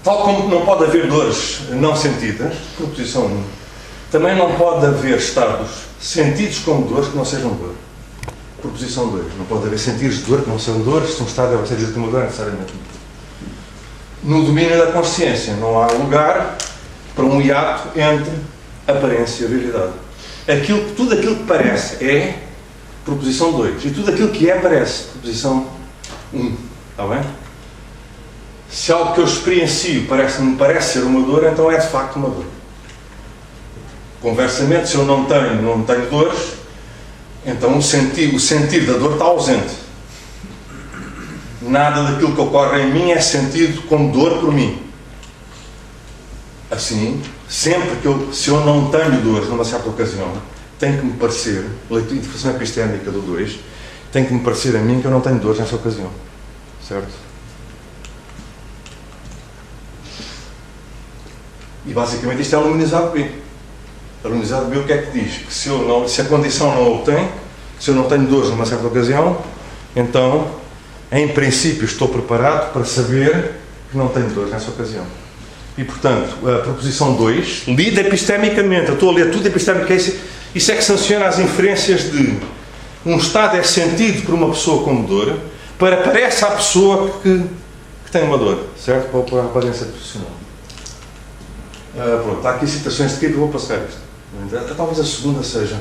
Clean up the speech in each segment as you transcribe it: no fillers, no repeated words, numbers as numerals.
Tal como não pode haver dores não sentidas, proposição 1, também não pode haver estados sentidos como dores que não sejam dor. Proposição 2, não pode haver sentidos de dor que não sejam dores, se um estado vai ser de uma dor necessariamente. No domínio da consciência não há lugar para um hiato entre aparência e realidade. Tudo aquilo que parece é proposição 2 e tudo aquilo que é parece proposição 1. Está bem? Se algo que eu experiencio me parece ser uma dor, então é de facto uma dor. Conversamente, se eu não tenho dores, então o sentir da dor está ausente. Nada daquilo que ocorre em mim é sentido como dor por mim. Assim, se eu não tenho dores numa certa ocasião, tem que me parecer, interpretação epistémica do 2, tem que me parecer a mim que eu não tenho dores nessa ocasião. Certo? E basicamente isto é a luminizade B. A luminizade B o que é que diz? Que se a condição não o tem, se eu não tenho dores numa certa ocasião, então, em princípio, estou preparado para saber que não tenho dores nessa ocasião. E, portanto, a proposição 2, lida epistemicamente, eu estou a ler tudo epistemicamente, isso é que sanciona as inferências de um estado é sentido por uma pessoa como dor, parece à pessoa que tem uma dor, certo? Para a aparência profissional. Pronto, há aqui citações de que eu vou passar isto. Talvez a segunda seja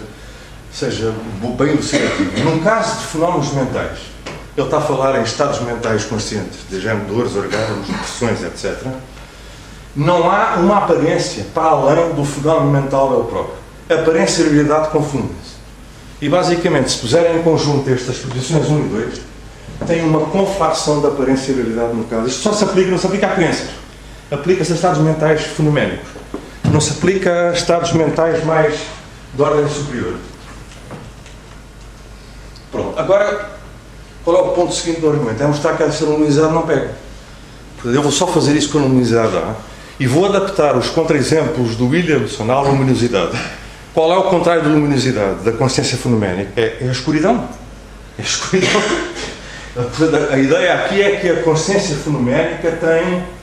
bem elucidativa. Num caso de fenómenos mentais, ele está a falar em estados mentais conscientes, de género, dores, orgasmos, depressões, etc. Não há uma aparência para além do fenómeno mental ele próprio. A aparência e a realidade confundem-se. E basicamente, se puserem em conjunto estas proposições 1 e 2, tem uma conflação da aparência e realidade no caso. Isto não se aplica a crenças. Aplica-se a estados mentais fenoménicos. Não se aplica a estados mentais mais de ordem superior. Pronto. Agora, qual é o ponto seguinte do argumento? É mostrar que a luminizade não pega. Eu vou só fazer isso com a luminizade A e vou adaptar os contra-exemplos do Williamson à luminosidade. Qual é o contrário da luminosidade? Da consciência fenoménica? É a escuridão. É a escuridão. A ideia aqui é que a consciência fenoménica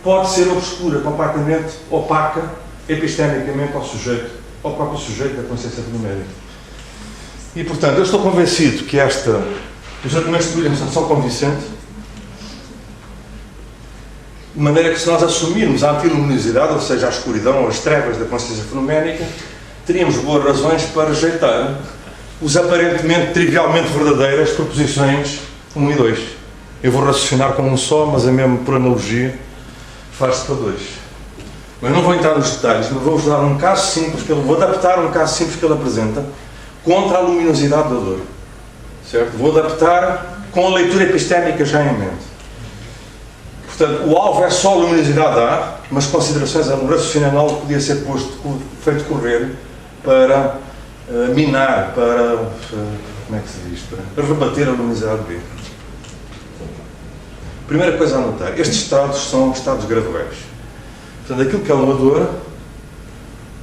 pode ser obscura, completamente opaca, epistemicamente ao próprio sujeito da consciência fenoménica. E, portanto, eu estou convencido que os argumentos de Williamson são convincentes, de maneira que se nós assumirmos a antiluminosidade, ou seja, a escuridão ou as trevas da consciência fenoménica, teríamos boas razões para rejeitar os aparentemente, trivialmente verdadeiras proposições 1 e 2. Eu vou raciocinar como um só, mas é mesmo por analogia, faz-se para 2. Mas não vou entrar nos detalhes, mas vou-vos dar um caso simples, vou adaptar um caso simples que ele apresenta contra a luminosidade da dor. Certo? Vou adaptar com a leitura epistémica já em mente. Portanto, o alvo é só a luminosidade A, mas considerações a um raciocínio análogo podia ser feito correr para minar, para como é que se diz? Para rebater a luminosidade B. Primeira coisa a notar, estes estados são estados graduais. Portanto, aquilo que é uma dor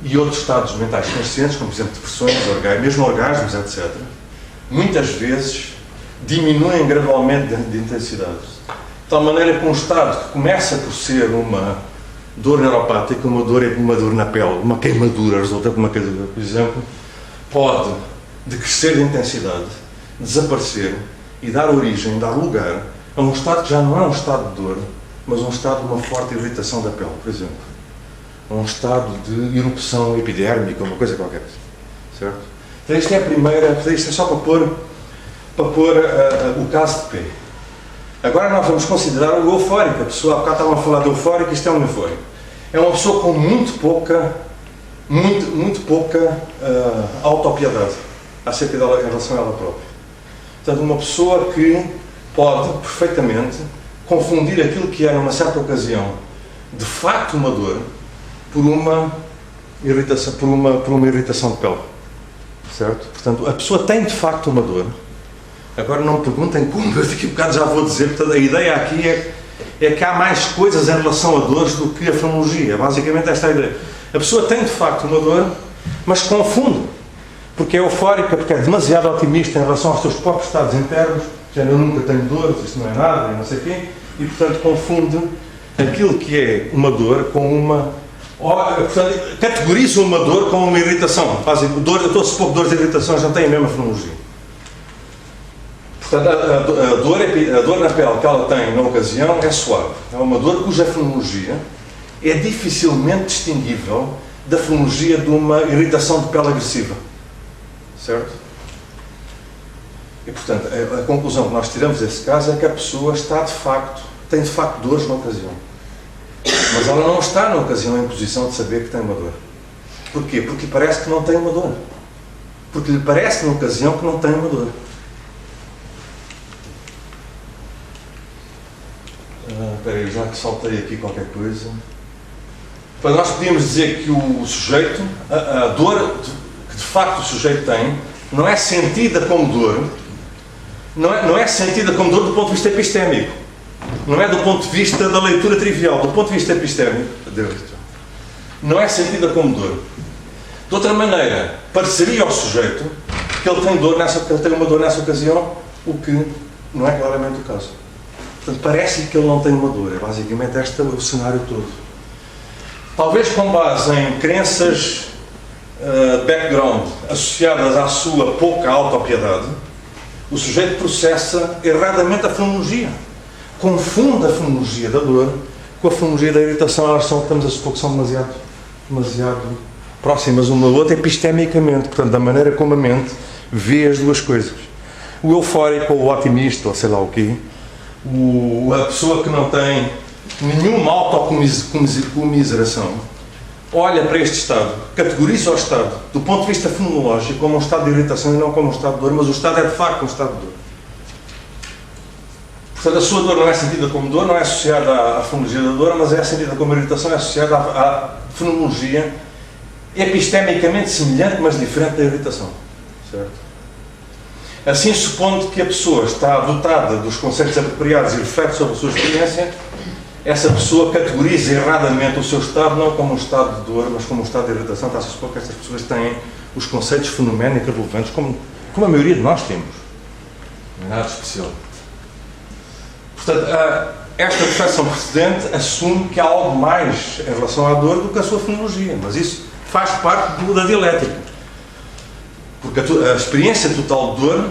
e outros estados mentais conscientes, como por exemplo depressões, mesmo orgasmos, etc., muitas vezes diminuem gradualmente de intensidade. De tal maneira que um estado que começa por ser uma dor neuropática, uma dor na pele, uma queimadura, resultante de uma queimadura, por exemplo, pode decrescer de intensidade, desaparecer e dar lugar a um estado que já não é um estado de dor, mas um estado de uma forte irritação da pele, por exemplo. Um estado de erupção epidérmica, uma coisa qualquer. Certo? Então isto é a primeira, isto é só para pôr o caso de P. Agora nós vamos considerar o eufórico. A pessoa, há bocado estavam a falar de eufórico, isto é um eufórico. É uma pessoa com muito pouca autopiedade acerca dela em relação a ela própria. Portanto, uma pessoa que pode perfeitamente confundir aquilo que é, numa certa ocasião, de facto uma dor, por uma irritação de pele. Certo? Portanto, a pessoa tem de facto uma dor. Agora não me perguntem como, eu daqui a bocado já vou dizer. Portanto, a ideia aqui é que há mais coisas em relação a dores do que a fenomenologia. Basicamente esta é a ideia. A pessoa tem de facto uma dor, mas confunde. Porque é eufórica, porque é demasiado otimista em relação aos seus próprios estados internos. Já eu nunca tenho dores, isto não é nada, e não sei o quê. E portanto confunde aquilo que é uma dor com uma... Portanto, categorizam uma dor com uma irritação. Fazem dor, eu estou a supor que dores e irritações não têm a mesma fonologia. Portanto, a dor na pele que ela tem na ocasião é suave. É uma dor cuja fonologia é dificilmente distinguível da fonologia de uma irritação de pele agressiva. Certo? E, portanto, a conclusão que nós tiramos desse caso é que a pessoa tem de facto dores na ocasião. Mas ela não está na ocasião em posição de saber que tem uma dor. Porquê? Porque parece que não tem uma dor. Porque lhe parece na ocasião que não tem uma dor. Espera aí, já que saltei aqui qualquer coisa. Para nós podíamos dizer que o sujeito, a dor que de facto o sujeito tem, não é sentida como dor, não é sentida como dor do ponto de vista epistémico. Não é do ponto de vista da leitura trivial. Do ponto de vista epistémico, não é sentida como dor. De outra maneira, pareceria ao sujeito que ele tem uma dor nessa ocasião, o que não é claramente o caso. Portanto, parece-lhe que ele não tem uma dor. É basicamente este o cenário todo. Talvez com base em crenças background associadas à sua pouca autopiedade, o sujeito processa erradamente a fonologia. Confunde a fonologia da dor com a fonologia da irritação. Elas estamos a supor que são demasiado próximas uma da outra epistemicamente, portanto, da maneira como a mente vê as duas coisas. O eufórico ou o otimista, ou sei lá o quê, a pessoa que não tem nenhuma autocomiseração, olha para este estado, categoriza o estado, do ponto de vista fonológico, como um estado de irritação e não como um estado de dor, mas o estado é de facto um estado de dor. Portanto, a sua dor não é sentida como dor, não é associada à fonologia da dor, mas é sentida como irritação, é associada à fonologia epistemicamente semelhante, mas diferente da irritação. Certo? Assim, supondo que a pessoa está dotada dos conceitos apropriados e reflete sobre a sua experiência, essa pessoa categoriza erradamente o seu estado, não como um estado de dor, mas como um estado de irritação. Está-se a supor que estas pessoas têm os conceitos fenoménicos relevantes, como a maioria de nós temos. Não é nada especial. Portanto, esta percepção precedente assume que há algo mais em relação à dor do que a sua fonologia, mas isso faz parte da dialética. Porque a experiência total de dor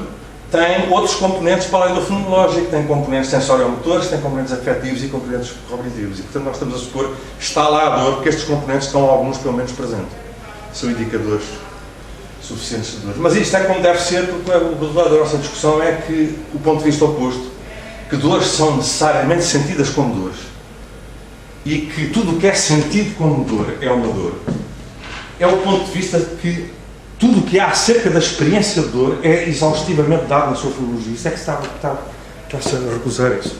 tem outros componentes para além do fonológico, tem componentes sensoriomotores, tem componentes afetivos e componentes cognitivos. E, portanto, nós estamos a supor que está lá a dor, porque estes componentes estão alguns, pelo menos, presentes. São indicadores suficientes de dor. Mas isto é como deve ser, porque o resultado da nossa discussão é que o ponto de vista oposto, que dores são necessariamente sentidas como dores e que tudo o que é sentido como dor é uma dor, é o ponto de vista que tudo o que há acerca da experiência de dor é exaustivamente dado na sua fonologia. Isso é que está a recusar isso.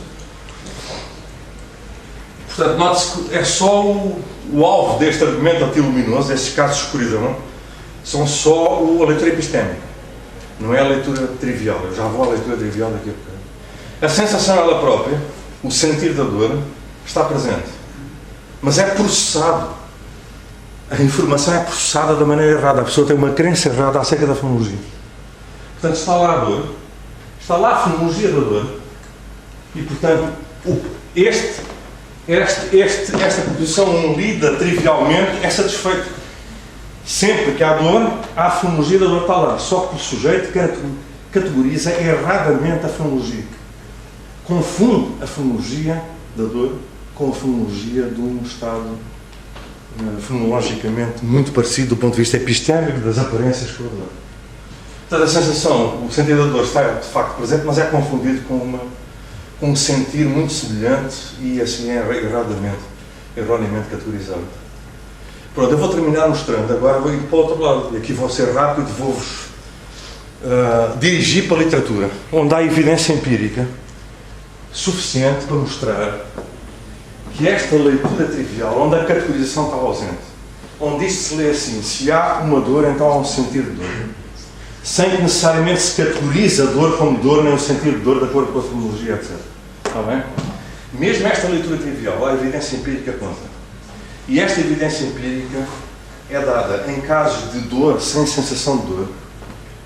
Portanto, note-se que é só o alvo deste argumento antiluminoso, estes casos de escuridão, são só a leitura epistémica. Não é a leitura trivial. Eu já vou à leitura trivial daqui a pouco. A sensação ela própria, o sentir da dor, está presente. Mas é processado. A informação é processada da maneira errada. A pessoa tem uma crença errada acerca da fonologia. Portanto, está lá a dor, está lá a fonologia da dor, e, portanto, esta proposição lida trivialmente é satisfeita. Sempre que há dor, há a fonologia da dor está lá. Só que o sujeito categoriza erradamente a fonologia. Confunde a fonologia da dor com a fonologia de um estado fonologicamente muito parecido do ponto de vista epistémico das aparências com a dor. Portanto, a sensação, o sentido da dor está de facto presente, mas é confundido com um sentir muito semelhante e assim é erroneamente categorizado. Pronto, eu vou terminar mostrando, agora vou ir para o outro lado, e aqui vou ser rápido e vou-vos dirigir para a literatura, onde há evidência empírica suficiente para mostrar que esta leitura trivial, onde a categorização está ausente, onde isto se lê assim, se há uma dor, então há um sentido de dor, sem que necessariamente se categorize a dor como dor, nem o sentido de dor de acordo com a fonologia, etc. Está bem? Mesmo esta leitura trivial, a evidência empírica conta. E esta evidência empírica é dada em casos de dor sem sensação de dor.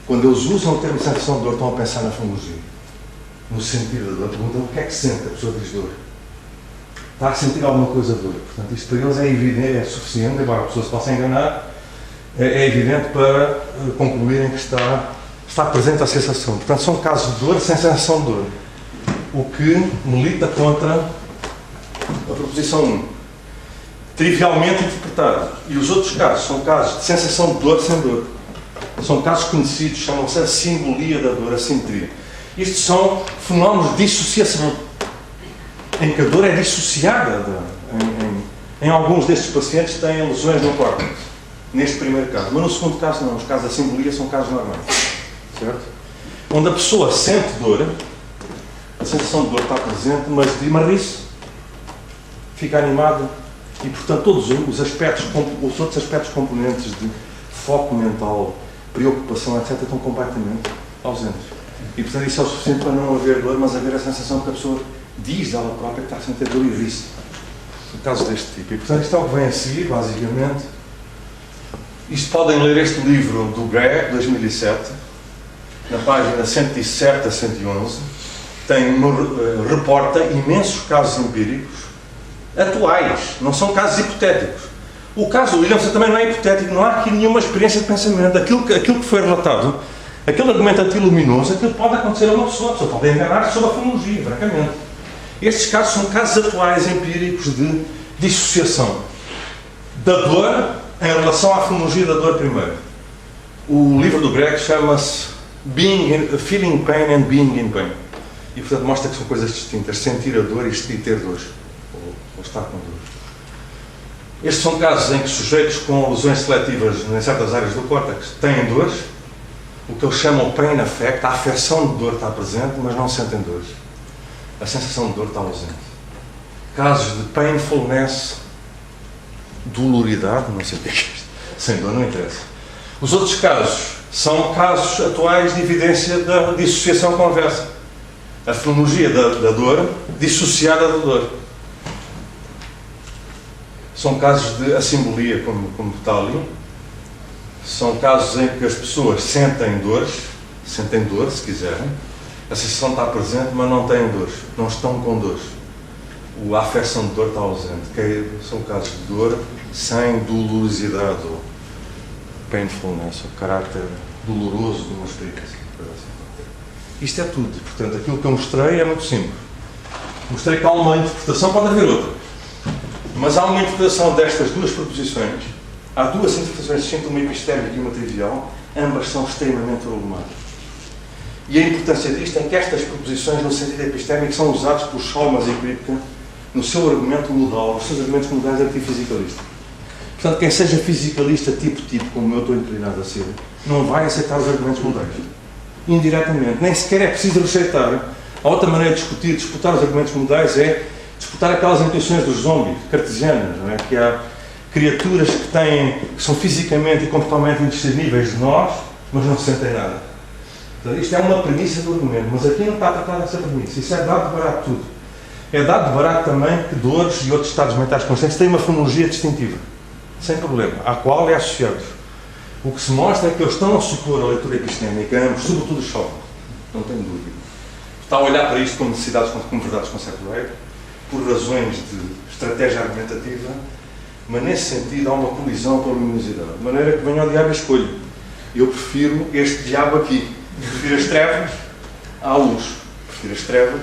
Quando eles usam o termo sensação de dor, estão a pensar na fonologia. No sentido da dor, perguntam o que é que sente a pessoa que diz dor. está a sentir alguma coisa dura. Portanto, isto para eles é evidente, é suficiente, embora a pessoa se possa enganar, é evidente para concluírem que está presente a sensação. Portanto, são casos de dor sem sensação de dor, o que milita contra a proposição 1, trivialmente interpretado. E os outros casos são casos de sensação de dor sem dor. São casos conhecidos, chamam-se a simbolia da dor, a simetria. Isto são fenómenos de dissociação, em que a dor é dissociada. Em alguns destes pacientes têm lesões no córtex, neste primeiro caso. Mas no segundo caso não. Os casos da simbolia são casos normais. Certo? Onde a pessoa sente dor, a sensação de dor está presente, mas ri-se, fica animado e, portanto, todos os outros aspectos componentes de foco mental, preocupação, etc., estão completamente ausentes. E, portanto, isso é o suficiente para não haver dor, mas haver a sensação que a pessoa diz dela própria que está a sentir dor e ri-se. Casos deste tipo. E, portanto, isto é o que vem a seguir, basicamente. Isto podem ler este livro do Greg, 2007, na página 107 a 111. Reporta imensos casos empíricos atuais, não são casos hipotéticos. O caso do Williamson também não é hipotético, não há aqui nenhuma experiência de pensamento. Aquilo que foi relatado, aquele argumento antiluminoso, aquilo pode acontecer a uma pessoa pode enganar-se sobre a fonologia, francamente. Estes casos são casos atuais, empíricos, de dissociação da dor em relação à fonologia da dor primeiro. O livro do Greg chama-se Feeling Pain and Being in Pain. E, portanto, mostra que são coisas distintas. Sentir a dor e ter dor. Ou estar com dor. Estes são casos em que sujeitos com lesões seletivas em certas áreas do córtex têm dores. O que eles chamam pain affect. A afecção de dor está presente, mas não sentem dores. A sensação de dor está ausente. Casos de painfulness, doloridade, não sei o que é isto. Sem dor, não interessa. Os outros casos são casos atuais de evidência da dissociação conversa. A fonologia da dor dissociada da dor. São casos de assimbolia, como está ali. São casos em que as pessoas sentem dor, se quiserem. A sensação está presente, mas não têm dores. Não estão com dores. A afecção de dor está ausente. São casos de dor sem dolorosidade ou painfulness, o caráter doloroso de uma experiência. Isto é tudo. Portanto, aquilo que eu mostrei é muito simples. Mostrei que há uma interpretação, pode haver outra. Mas há uma interpretação destas duas proposições. Há duas interpretações distintas, uma epistémica e uma trivial. Ambas são extremamente problemáticas. E a importância disto é que estas proposições, no sentido epistémico, são usadas por Chalmers e Kripke no seu argumento modal, nos seus argumentos modais antifisicalistas. Portanto, quem seja fisicalista tipo, como eu estou inclinado a ser, não vai aceitar os argumentos modais. Indiretamente. Nem sequer é preciso rejeitar. A outra maneira de disputar os argumentos modais é disputar aquelas intuições dos zombies, cartesianas, não é? Que há criaturas que são fisicamente e comportamentalmente indiscerníveis de nós, mas não sentem nada. Portanto, isto é uma premissa do argumento, mas aqui não está tratada essa premissa. Isso é dado de barato tudo. É dado de barato também que dores e outros estados mentais conscientes têm uma fonologia distintiva, sem problema, à qual é associado. O que se mostra é que eles estão a supor a leitura epistémica, ambos, sobretudo os Chalmers, não tenho dúvida. Está a olhar para isto como necessidades, como verdades conceptuais, por razões de estratégia argumentativa, mas nesse sentido há uma colisão com a luminosidade, de maneira que venha ao diabo a escolha. Eu prefiro este diabo aqui. Prefiro as trevas à luz. Prefiro as trevas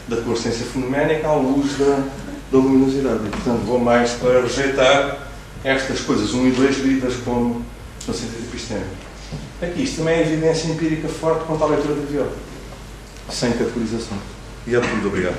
da consciência fenoménica à luz da luminosidade. E, portanto, vou mais para rejeitar estas coisas 1 e 2 lidas como no sentido epistémico. Aqui, isto também é evidência empírica forte quanto à leitura trivial, sem categorização. E é tudo. Obrigado.